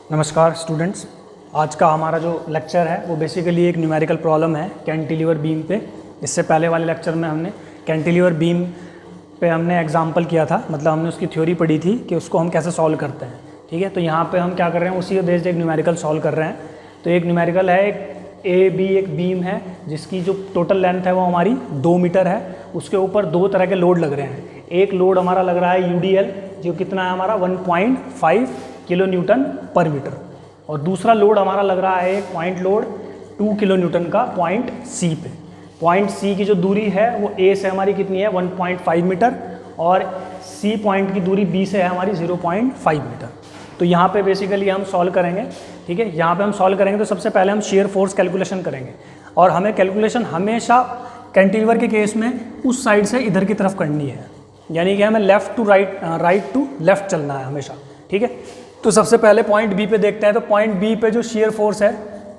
नमस्कार स्टूडेंट्स। आज का हमारा जो लेक्चर है वो बेसिकली एक न्यूमेरिकल प्रॉब्लम है कैंटिलीवर बीम पे। इससे पहले वाले लेक्चर में हमने कैंटिलीवर बीम पे हमने एग्जांपल किया था, मतलब हमने उसकी थ्योरी पढ़ी थी कि उसको हम कैसे सॉल्व करते हैं। ठीक है, तो यहाँ पे हम क्या कर रहे हैं, उसी बेस्ड एक न्यूमेरिकल सॉल्व कर रहे हैं। तो एक न्यूमेरिकल है, एक ए बी एक बीम है जिसकी जो टोटल लेंथ है वो हमारी 2 मीटर है। उसके ऊपर दो तरह के लोड लग रहे हैं। एक लोड हमारा लग रहा है यूडीएल, जो कितना है हमारा 1.5 किलो न्यूटन पर मीटर, और दूसरा लोड हमारा लग रहा है एक पॉइंट लोड 2 किलो न्यूटन का पॉइंट सी पे। पॉइंट सी की जो दूरी है वो ए से हमारी कितनी है 1.5 मीटर, और सी पॉइंट की दूरी बी से है हमारी 0.5 मीटर। तो यहाँ पे बेसिकली हम सॉल्व करेंगे। ठीक है, यहाँ पे हम सॉल्व करेंगे तो सबसे पहले हम शेयर फोर्स कैलकुलेशन करेंगे, और हमें कैलकुलेशन हमेशा कैंटिलीवर के केस में उस साइड से इधर की तरफ करनी है, यानी कि हमें left to right to left चलना है हमेशा। ठीक है, तो सबसे पहले पॉइंट बी पे देखते हैं। तो पॉइंट बी पे जो शेयर फोर्स है,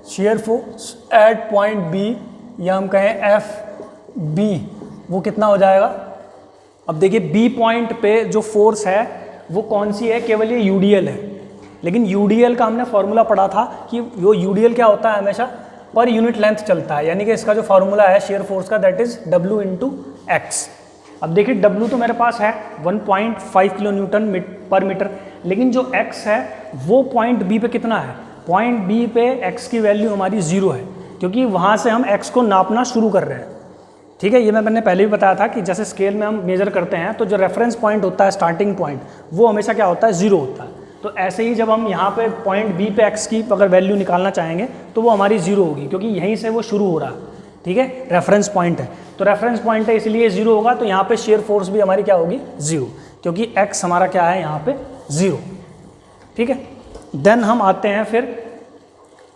shear force at point B, या हम कहें एफ बी, वो कितना हो जाएगा। अब देखिए बी पॉइंट पे जो फोर्स है वो कौन सी है, केवल ये यूडीएल है। लेकिन यूडीएल का हमने फॉर्मूला पढ़ा था कि वो यूडीएल क्या होता है, हमेशा पर यूनिट लेंथ चलता है, यानी कि इसका जो फॉर्मूला है शेयर फोर्स का, that is W into x. अब देखिए W तो मेरे पास है 1.5 किलो न्यूटन पर मीटर, लेकिन जो x है वो पॉइंट B पे कितना है, पॉइंट B पे x की वैल्यू हमारी 0 है, क्योंकि वहाँ से हम x को नापना शुरू कर रहे हैं। ठीक है, ये मैंने पहले भी बताया था कि जैसे स्केल में हम मेजर करते हैं तो जो रेफरेंस पॉइंट होता है, स्टार्टिंग पॉइंट, वो हमेशा क्या होता है 0 होता है। तो ऐसे ही जब हम यहाँ पे पॉइंट B पे x की अगर वैल्यू निकालना चाहेंगे तो वो हमारी 0 होगी, क्योंकि यहीं से वो शुरू हो रहा है। ठीक है, रेफरेंस पॉइंट है, तो रेफरेंस पॉइंट है इसलिए 0 होगा। तो यहाँ पे शेयर फोर्स भी हमारी क्या होगी 0, क्योंकि x हमारा क्या है यहाँ पे 0। ठीक है, देन हम आते हैं फिर,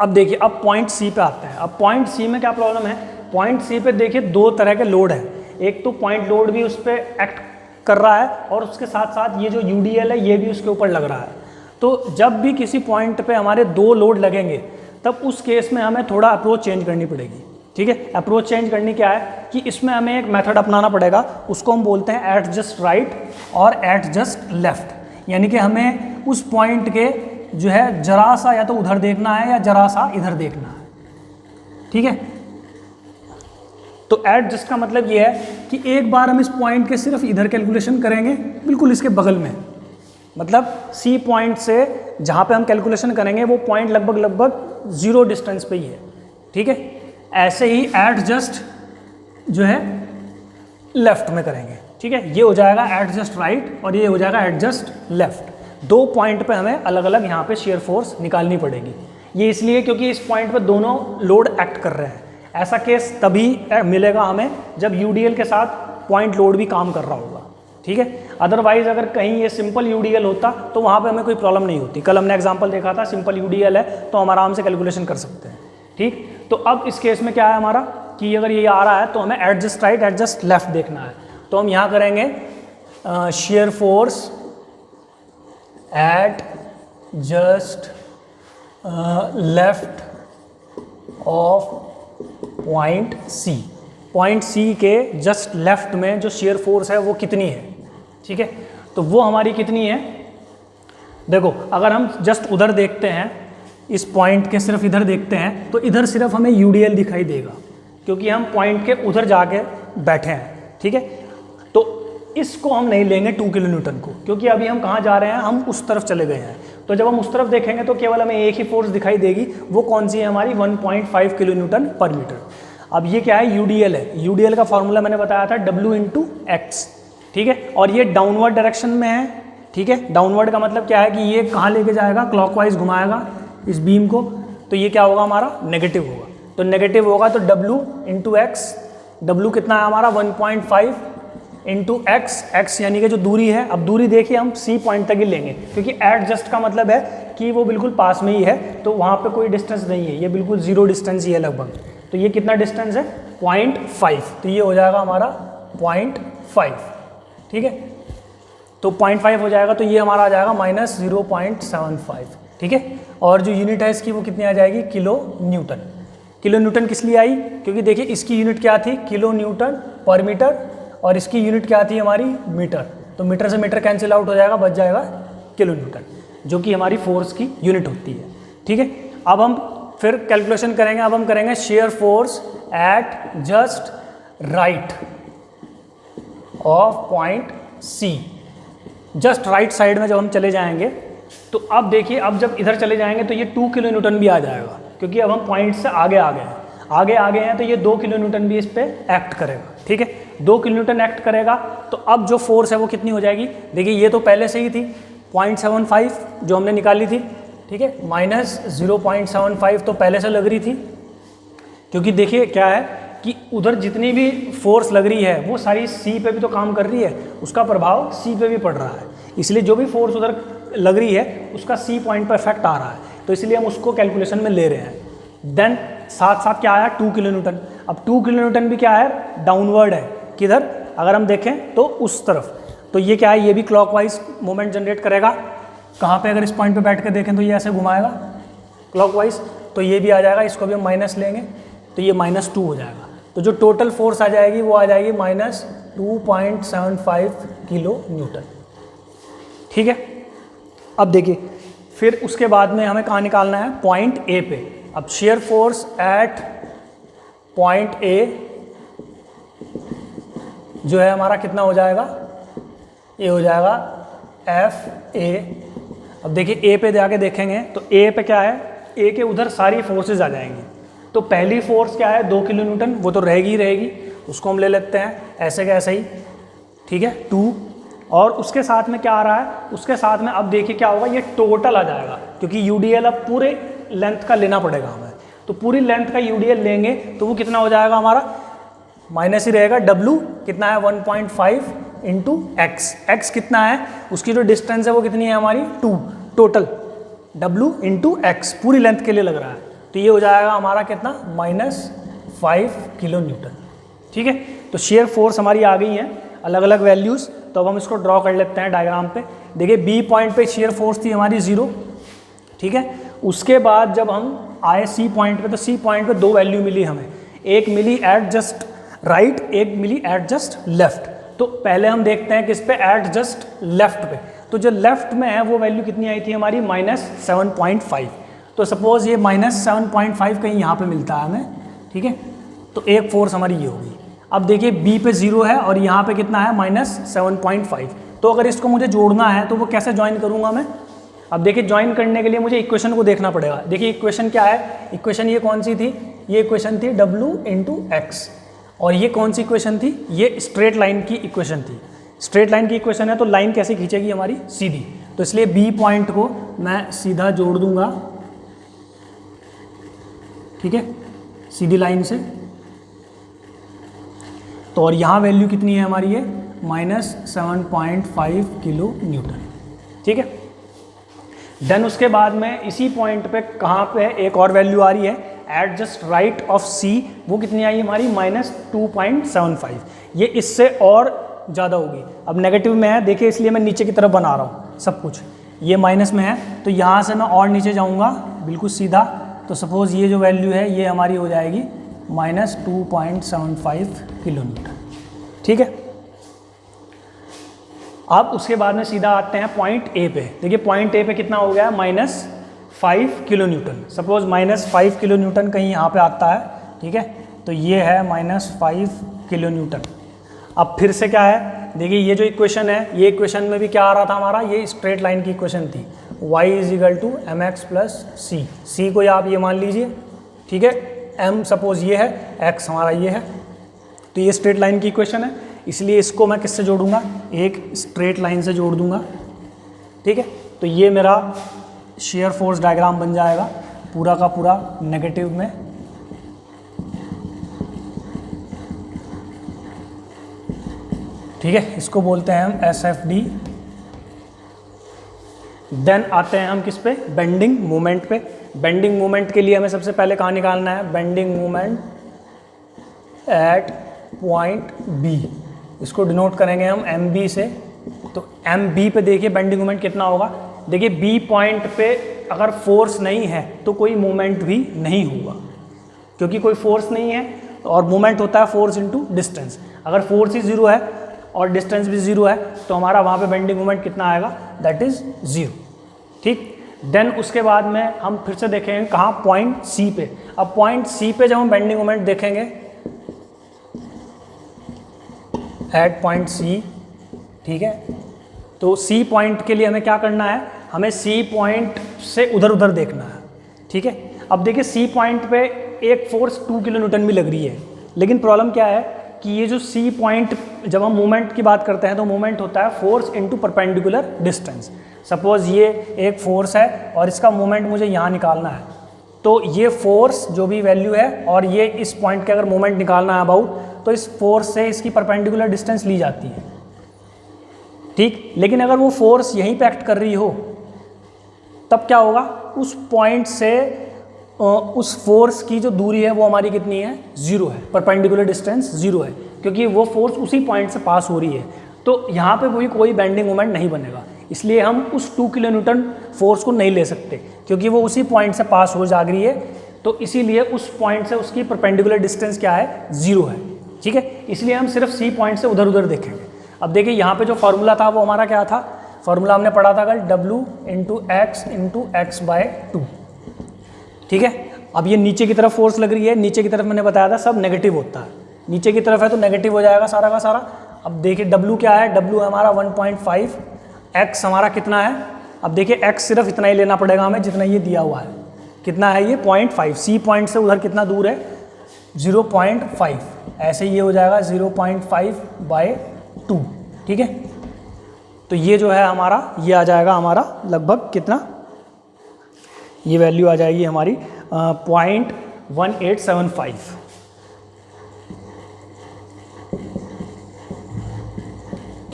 अब देखिए अब पॉइंट सी पे आते हैं। अब पॉइंट सी में क्या प्रॉब्लम है, पॉइंट सी पे देखिए दो तरह के लोड है। एक तो पॉइंट लोड भी उस पर एक्ट कर रहा है, और उसके साथ साथ ये जो यूडीएल है ये भी उसके ऊपर लग रहा है। तो जब भी किसी पॉइंट पे हमारे दो लोड लगेंगे तब उस केस में हमें थोड़ा अप्रोच चेंज करनी पड़ेगी। ठीक है, अप्रोच चेंज करनी क्या है कि इसमें हमें एक मेथड अपनाना पड़ेगा, उसको हम बोलते हैं एट जस्ट राइट और एट जस्ट लेफ्ट। यानी कि हमें उस पॉइंट के जो है जरा सा या तो उधर देखना है या जरा सा इधर देखना है। ठीक है, तो एट जस्ट का मतलब ये है कि एक बार हम इस पॉइंट के सिर्फ इधर कैलकुलेशन करेंगे, बिल्कुल इसके बगल में, मतलब सी पॉइंट से जहाँ पे हम कैलकुलेशन करेंगे वो पॉइंट लगभग 0 डिस्टेंस पे ही है। ठीक है, ऐसे ही एट जस्ट जो है लेफ्ट में करेंगे। ठीक है, ये हो जाएगा एट जस्ट राइट और ये हो जाएगा एट जस्ट लेफ्ट। दो पॉइंट पे हमें अलग अलग यहाँ पे शेयर फोर्स निकालनी पड़ेगी। ये इसलिए क्योंकि इस पॉइंट पे दोनों लोड एक्ट कर रहे हैं। ऐसा केस तभी मिलेगा हमें जब यूडीएल के साथ पॉइंट लोड भी काम कर रहा होगा। ठीक है, अदरवाइज अगर कहीं ये सिंपल यूडीएल होता तो वहाँ पे हमें कोई प्रॉब्लम नहीं होती। कल हमने एग्जांपल देखा था, सिंपल यूडीएल है तो हम आराम से कैलकुलेशन कर सकते हैं। ठीक, तो अब इस केस में क्या है हमारा कि अगर ये आ रहा है तो हमें at just right at just left देखना है। तो हम यहाँ करेंगे shear force at just left of point C. Point C के जस्ट लेफ्ट में जो शेयर फोर्स है वो कितनी है। ठीक है, तो वो हमारी कितनी है, देखो अगर हम जस्ट उधर देखते हैं, इस पॉइंट के सिर्फ इधर देखते हैं तो इधर सिर्फ हमें यूडीएल दिखाई देगा, क्योंकि हम पॉइंट के उधर जाके बैठे हैं। ठीक है, तो इसको हम नहीं लेंगे 2 किलो न्यूटन को, क्योंकि अभी हम कहाँ जा रहे हैं, हम उस तरफ चले गए हैं। तो जब हम उस तरफ देखेंगे तो केवल हमें एक ही फोर्स दिखाई देगी, वो कौन सी है हमारी 1.5 किलो न्यूटन पर मीटर। अब ये क्या है, यूडीएल है। यूडीएल का फॉर्मूला मैंने बताया था W इंटू एक्स। ठीक है, और ये डाउनवर्ड डायरेक्शन में है। ठीक है, डाउनवर्ड का मतलब क्या है कि ये कहाँ लेके जाएगा, क्लॉकवाइज घुमाएगा इस बीम को, तो ये क्या होगा हमारा नेगेटिव होगा। तो नेगेटिव होगा तो W इंटू एक्स, W कितना है हमारा 1.5 इंटू एक्स यानी कि जो दूरी है। अब दूरी देखिए हम सी पॉइंट तक ही लेंगे, क्योंकि एट जस्ट का मतलब है कि वो बिल्कुल पास में ही है, तो वहाँ पे कोई डिस्टेंस नहीं है, ये बिल्कुल 0 डिस्टेंस ही है लगभग। तो ये कितना डिस्टेंस है 0.5, तो ये हो जाएगा हमारा 0.5। ठीक है, तो 0.5 हो जाएगा, तो ये हमारा आ जाएगा -0.75। ठीक है, और जो यूनिट है इसकी वो कितनी आ जाएगी, किलो न्यूटन। किलो न्यूटन किस लिए आई, क्योंकि देखिए इसकी यूनिट क्या थी, किलो न्यूटन पर मीटर, और इसकी यूनिट क्या थी हमारी मीटर। तो मीटर से मीटर कैंसिल आउट हो जाएगा, बच जाएगा किलो न्यूटन। जो कि हमारी फोर्स की यूनिट होती है। ठीक है, अब हम फिर कैलकुलेशन करेंगे। अब हम करेंगे shear force at just right of point C. Just right side में जब हम चले जाएंगे तो अब देखिए, अब जब इधर चले जाएंगे तो ये 2 किलो न्यूटन भी आ जाएगा, क्योंकि अब हम पॉइंट से आगे आ गए हैं। आगे हैं तो ये 2 किलो न्यूटन भी इस पर एक्ट करेगा। ठीक है, 2 किलो न्यूटन एक्ट करेगा तो अब जो फोर्स है वो कितनी हो जाएगी? देखिए ये तो पहले से ही थी 0.75 जो हमने निकाली थी। ठीक है, माइनस 0.75 तो पहले से लग रही थी, क्योंकि देखिए क्या है कि उधर जितनी भी फोर्स लग रही है वो सारी सी पे भी तो काम कर रही है, उसका प्रभाव सी पे भी पड़ रहा है, इसलिए जो भी फोर्स उधर लग रही है उसका सी पॉइंट पर इफेक्ट आ रहा है, तो इसलिए हम उसको कैलकुलेशन में ले रहे हैं। देन साथ साथ क्या आया? 2 किलो न्यूटन। अब 2 किलो न्यूटन भी क्या है? डाउनवर्ड है। किधर? अगर हम देखें तो उस तरफ, तो ये क्या है? ये भी क्लॉकवाइज मोमेंट जनरेट करेगा। कहाँ पे? अगर इस पॉइंट पे बैठ के देखें तो ये ऐसे घुमाएगा क्लॉकवाइज, तो ये भी आ जाएगा, इसको भी हम माइनस लेंगे तो ये -2 हो जाएगा। तो जो टोटल फोर्स आ जाएगी वो आ जाएगी -2.75 किलो न्यूटन। ठीक है, अब देखिए फिर उसके बाद में हमें कहाँ निकालना है? पॉइंट ए पे। अब share force at point A जो है हमारा कितना हो जाएगा? ये हो जाएगा एफ ए। अब देखिए ए पे जाके देखेंगे तो ए पे क्या है? ए के उधर सारी फोर्सेस आ जाएंगी। तो पहली फोर्स क्या है? 2 किलो न्यूटन, वो तो रहेगी ही रहेगी, उसको हम ले लेते हैं ऐसे का ऐसे ही। ठीक है, 2। और उसके साथ में क्या आ रहा है? उसके साथ में अब देखिए क्या होगा? ये टोटल आ जाएगा, क्योंकि यूडीएल अब पूरे लेंथ का लेना पड़ेगा हमें। तो पूरी लेंथ का यूडीएल लेंगे तो वो कितना हो जाएगा हमारा? माइनस ही रहेगा। W कितना है? 1.5 इंटू एक्स। एक्स कितना है? उसकी जो डिस्टेंस है वो कितनी है हमारी? 2। टोटल W इंटू एक्स पूरी लेंथ के लिए लग रहा है, तो ये हो जाएगा हमारा कितना? -5 किलो न्यूटन। ठीक है, तो शेयर फोर्स हमारी आ गई है अलग अलग वैल्यूज़। तो अब हम इसको ड्रॉ कर लेते हैं डायग्राम पे। देखिए बी पॉइंट पे शेयर फोर्स थी हमारी 0। ठीक है, उसके बाद जब हम आए सी पॉइंट पे तो सी पॉइंट पे 2 वैल्यू मिली हमें। एक मिली एट जस्ट राइट, एक मिली एट जस्ट लेफ्ट। तो पहले हम देखते हैं किस पे? एट जस्ट लेफ्ट पे। तो जो लेफ्ट में है वो वैल्यू कितनी आई थी हमारी? -7.5। तो सपोज ये -7.5 कहीं यहाँ पे मिलता है हमें। ठीक है, तो एक फोर्स हमारी ये होगी। अब देखिए बी पे 0 है और यहाँ पे कितना है? -7.5। तो अगर इसको मुझे जोड़ना है तो वो कैसे ज्वाइन करूँगा मैं? अब देखिए ज्वाइन करने के लिए मुझे इक्वेशन को देखना पड़ेगा। देखिए इक्वेशन क्या है? इक्वेशन ये कौन सी थी? ये इक्वेशन थी W इंटू एक्स। और ये कौन सी इक्वेशन थी? ये स्ट्रेट लाइन की इक्वेशन थी। स्ट्रेट लाइन की इक्वेशन है तो लाइन कैसे खींचेगी हमारी? सीधी। तो इसलिए बी पॉइंट को मैं सीधा जोड़ दूंगा। ठीक है, सीधी लाइन से। तो और यहाँ वैल्यू कितनी है हमारी? ये -7.5 किलो न्यूटन। ठीक है, देन उसके बाद में इसी पॉइंट पे कहाँ पे एक और वैल्यू आ रही है? एट जस्ट राइट ऑफ सी। वो कितनी आई हमारी? -2.75। ये इससे और ज़्यादा होगी। अब नेगेटिव में है देखिए, इसलिए मैं नीचे की तरफ बना रहा हूँ सब कुछ। ये माइनस में है तो यहाँ से मैं और नीचे जाऊँगा बिल्कुल सीधा। तो सपोज़ ये जो वैल्यू है ये हमारी हो जाएगी -2.75 किलो न्यूटन। ठीक है, अब उसके बाद में सीधा आते हैं पॉइंट ए पे। देखिए पॉइंट ए पे कितना हो गया? -5 kilo Newton. Suppose -5 kilo Newton कहीं यहाँ पे आता है। ठीक है, तो ये है -5 किलो न्यूटन। अब फिर से क्या है? देखिए ये जो इक्वेशन है, ये इक्वेशन में भी क्या आ रहा था हमारा? ये स्ट्रेट लाइन की इक्वेशन थी, y = mx + c। c को आप ये मान लीजिए। ठीक है, m सपोज ये है, x हमारा ये है। तो ये स्ट्रेट लाइन की इक्वेशन है, इसलिए इसको मैं किससे जोड़ूंगा? एक स्ट्रेट लाइन से जोड़ दूंगा। ठीक है, तो ये मेरा शेयर फोर्स डायग्राम बन जाएगा पूरा का पूरा नेगेटिव में। ठीक है, इसको बोलते हैं हम SFD। देन आते हैं हम किस पे? बेंडिंग मोमेंट पे। बेंडिंग मोमेंट के लिए हमें सबसे पहले कहाँ निकालना है? Bending moment at point B। इसको डिनोट करेंगे हम MB से। तो MB पे देखिए बेंडिंग मोमेंट कितना होगा? देखिए B पॉइंट पे अगर फोर्स नहीं है तो कोई मोमेंट भी नहीं होगा, क्योंकि कोई फोर्स नहीं है और मोमेंट होता है फोर्स इंटू डिस्टेंस। अगर फोर्स ही 0 है और डिस्टेंस भी 0 है तो हमारा वहाँ पे बेंडिंग मोमेंट कितना आएगा? That is 0। ठीक। देन उसके बाद में हम फिर से देखेंगे कहाँ, पॉइंट सी पे। अब पॉइंट सी पे जब हम बेंडिंग मोमेंट देखेंगे एट पॉइंट सी, ठीक है, तो सी पॉइंट के लिए हमें क्या करना है, हमें सी पॉइंट से उधर उधर देखना है, ठीक है। अब देखिए सी पॉइंट पे एक फोर्स 2 किलो न्यूटन भी लग रही है, लेकिन प्रॉब्लम क्या है कि ये जो सी पॉइंट, जब हम मूवमेंट की बात करते हैं तो मूवमेंट होता है force into perpendicular distance. Suppose ये एक फोर्स है और इसका मूवमेंट मुझे यहाँ निकालना है, तो ये फोर्स जो भी वैल्यू है और ये इस पॉइंट के अगर मूवमेंट निकालना है अबाउट, तो इस फोर्स से इसकी परपेंडिकुलर डिस्टेंस ली जाती है, ठीक। लेकिन अगर वो फोर्स यहीं पे एक्ट कर रही हो तब क्या होगा, उस पॉइंट से उस फोर्स की जो दूरी है वो हमारी कितनी है, 0 है, परपेंडिकुलर डिस्टेंस 0 है, क्योंकि वो फोर्स उसी पॉइंट से पास हो रही है। तो यहाँ पे कोई बेंडिंग मोमेंट नहीं बनेगा, इसलिए हम उस 2 किलो न्यूटन फोर्स को नहीं ले सकते, क्योंकि वो उसी पॉइंट से पास हो जा रही है। तो इसीलिए उस पॉइंट से उसकी परपेंडिकुलर डिस्टेंस क्या है, 0 है, ठीक है। इसलिए हम सिर्फ सी पॉइंट से उधर उधर देखेंगे। अब देखिए यहाँ पे जो फॉर्मूला था वो हमारा क्या था, फॉर्मूला हमने पढ़ा था कल, W इंटू x बाय 2, ठीक है। अब ये नीचे की तरफ फोर्स लग रही है, नीचे की तरफ मैंने बताया था सब नेगेटिव होता है, नीचे की तरफ है तो नेगेटिव हो जाएगा सारा का सारा। अब देखिए W क्या है, W हमारा 1.5, x हमारा कितना है, अब देखिए x सिर्फ इतना ही लेना पड़ेगा हमें जितना ये दिया हुआ है, कितना है ये 0.5, सी पॉइंट से उधर कितना दूर है 0.5, ऐसे ये हो जाएगा 0.5 बाय 2, ठीक है। तो ये जो है हमारा, ये आ जाएगा हमारा लगभग कितना, ये वैल्यू आ जाएगी हमारी 0.1875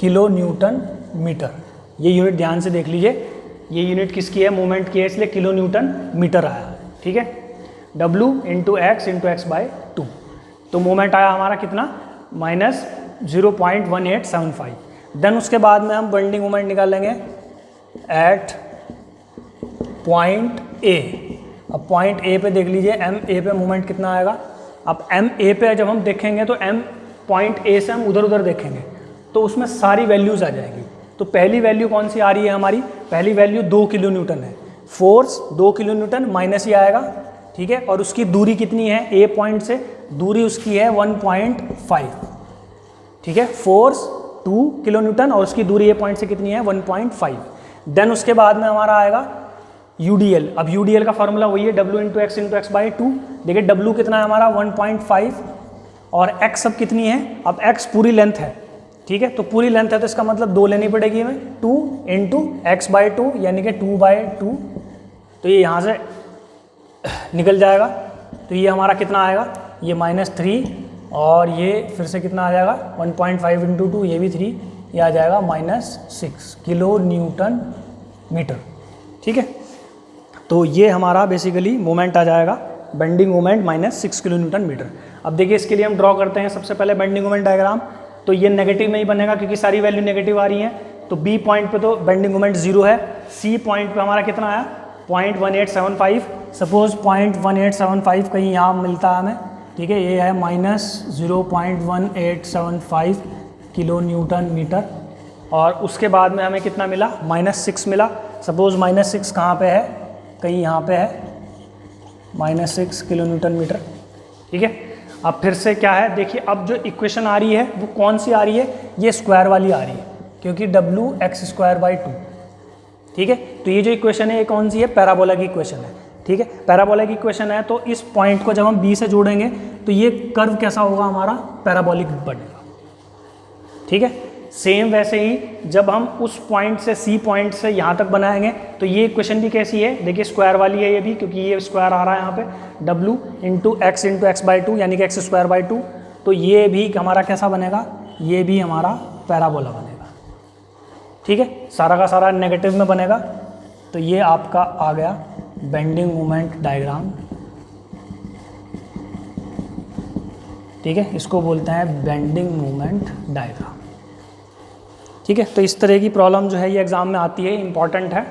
किलो न्यूटन मीटर। ये यूनिट ध्यान से देख लीजिए, ये यूनिट किसकी है, मोमेंट की है, इसलिए किलो न्यूटन मीटर आया, ठीक है। W इंटू x बाय 2, तो मोमेंट आया हमारा कितना, -0.1875। देन उसके बाद में हम बेंडिंग मोमेंट निकालेंगे एट पॉइंट ए। अब पॉइंट ए पे देख लीजिए, एम ए पे मोमेंट कितना आएगा। अब एम ए पे जब हम देखेंगे तो एम पॉइंट ए से हम उधर उधर देखेंगे तो उसमें सारी वैल्यूज़ आ जाएगी। तो पहली वैल्यू कौन सी आ रही है हमारी, पहली वैल्यू 2 किलो न्यूटन है, फोर्स 2 किलो न्यूटन माइनस ही आएगा, ठीक है। और उसकी दूरी कितनी है, ए पॉइंट से दूरी उसकी है 1.5, ठीक है। फोर्स 2 किलो न्यूटन और उसकी दूरी ए पॉइंट से कितनी है 1.5। देन उसके बाद में हमारा आएगा UDL। अब UDL का फॉर्मूला वही है, W इंटू x बाई 2। देखिए W कितना है हमारा 1.5 और x अब कितनी है, अब x पूरी लेंथ है, ठीक है। तो पूरी लेंथ है तो इसका मतलब 2 लेनी पड़ेगी हमें, 2 इंटू x बाई 2 यानी कि 2/2। तो ये यहाँ से निकल जाएगा, तो ये हमारा कितना आएगा, ये -3 और ये फिर से कितना आ जाएगा 1.5 इंटू 2, ये भी 3, ये आ जाएगा -6 किलो न्यूटन मीटर, ठीक है। तो ये हमारा बेसिकली मोमेंट आ जाएगा, bending moment -6 kilo newton metre. अब देखिए इसके लिए हम ड्रॉ करते हैं सबसे पहले बेंडिंग मोमेंट डायग्राम। तो ये नेगेटिव में ही बनेगा क्योंकि सारी वैल्यू नेगेटिव आ रही हैं। तो बी पॉइंट पे तो बेंडिंग मोमेंट 0 है, सी पॉइंट पे हमारा कितना आया 0.1875। सपोज 0.1875 कहीं यहाँ मिलता है हमें, ठीक है, ये है -0.1875 किलो न्यूटन मीटर। और उसके बाद में हमें कितना मिला, -6 मिला। सपोज -6 कहाँ पे है, कहीं यहाँ पे है, -6 किलो न्यूटन मीटर, ठीक है। अब फिर से क्या है, देखिए अब जो इक्वेशन आ रही है वो कौन सी आ रही है, ये स्क्वायर वाली आ रही है क्योंकि W(x²/2), ठीक है। तो ये जो इक्वेशन है ये कौन सी है, पैराबोला की इक्वेशन है, ठीक है। पैराबोला की इक्वेशन है, तो इस पॉइंट को जब हम B से जोड़ेंगे तो ये कर्व कैसा होगा हमारा, पैराबोलिक बनेगा, ठीक है। सेम वैसे ही जब हम उस पॉइंट से C पॉइंट से यहाँ तक बनाएंगे तो ये इक्वेशन भी कैसी है, देखिए स्क्वायर वाली है ये भी, क्योंकि ये स्क्वायर आ रहा है यहाँ पे, W इंटू x बाई 2 यानी कि x²/2। तो ये भी हमारा कैसा बनेगा, ये भी हमारा पैराबोला बनेगा, ठीक है। सारा का सारा नेगेटिव में बनेगा। तो ये आपका आ गया बेंडिंग मोमेंट डायग्राम, ठीक है। इसको बोलते हैं बेंडिंग मोमेंट डायग्राम, ठीक है। तो इस तरह की प्रॉब्लम जो है ये एग्ज़ाम में आती है, इंपॉर्टेंट है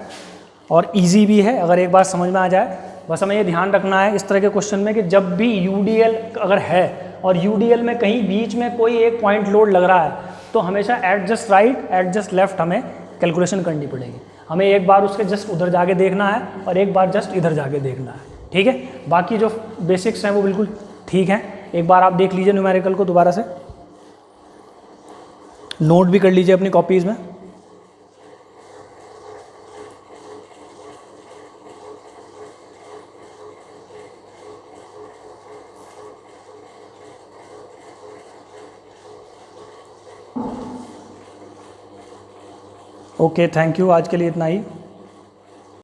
और इजी भी है अगर एक बार समझ में आ जाए। बस हमें ये ध्यान रखना है इस तरह के क्वेश्चन में कि जब भी UDL अगर है और UDL में कहीं बीच में कोई एक पॉइंट लोड लग रहा है तो हमेशा at just right at just left हमें कैलकुलेशन करनी पड़ेगी। हमें एक बार उसके जस्ट उधर जाके देखना है और एक बार जस्ट इधर जाके देखना है, ठीक है। बाकी जो बेसिक्स हैं वो बिल्कुल ठीक हैं। एक बार आप देख लीजिए न्यूमेरिकल को दोबारा से, नोट भी कर लीजिए अपनी कॉपीज़ में। ओके, थैंक यू, आज के लिए इतना ही।